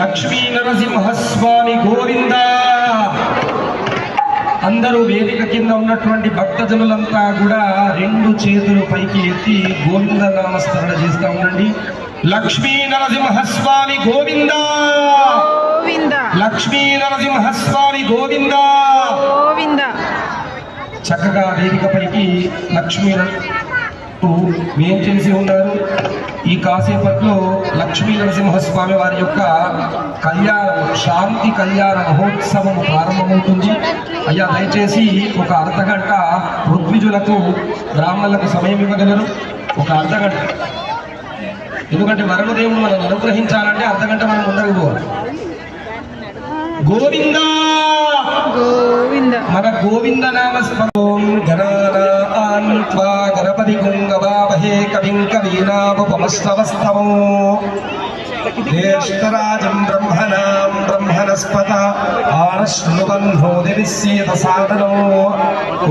లక్ష్మీ నరసింహస్వామి గోవింద. అందరూ వేదిక కింద ఉన్నటువంటి భక్తజనులంతా కూడా రెండు చేతులు పైకి ఎత్తి గోవింద నామస్మరణ చేస్తూ ఉండండి. లక్ష్మీ నరసింహస్వామి గోవింద, లక్ష్మీ నరసింహస్వామి గోవింద గోవింద. చక్కగా వేదిక పైకి లక్ష్మీ ఏం చేసి ఉన్నారు. ఈ కాసేపట్లో లక్ష్మీ నరసింహస్వామి వారి యొక్క కళ్యాణం, శాంతి కళ్యాణ మహోత్సవం ప్రారంభమవుతుంది. అయ్యా దయచేసి ఒక అర్ధగంట ఋత్విజులకు బ్రాహ్మణులకు సమయం ఇవ్వగలరు. ఒక అర్ధగంట, ఎందుకంటే వరుణదేవుడు మనం అనుగ్రహించాలంటే అర్ధగంట మనం ముందరకు పోవాలి. గోవింద గోవింద. మన గోవింద నామస్మరం. గణపతి గంగవామహే కవిం కవీనాముపమశ్రవస్తమో జ్యేష్ఠరాజం బ్రహ్మణాం బ్రహ్మణస్పత ఆనశ్నుబంధోదివిశ్యేతసాదనో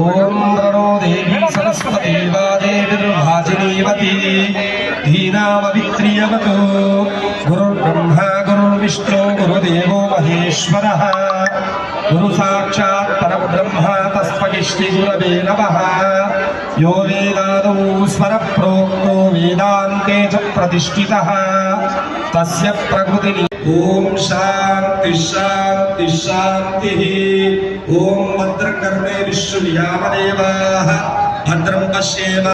ఓం ప్రణో దేవీ సరస్వతీ వాదేవిర్భాజినీవతి ధీనామవిత్రియవతు. గురుర్బ్రహ్మ గురుర్విష్ణు గురుదేవో మహేశ్వరః. గురు సాక్షాత్ పరబ్రహ్మ తస్మై శ్రీ గురవే నమః. యో వేదాదౌ స్వర ప్రోక్తో వేదాంతే చ ప్రతిష్ఠితః తస్య ప్రకృతిని. ఓం శాంతి శాంతి శాంతి. ఓం భద్రం కర్ణే విశ్వయామదేవాః భద్రం పశ్యేమ.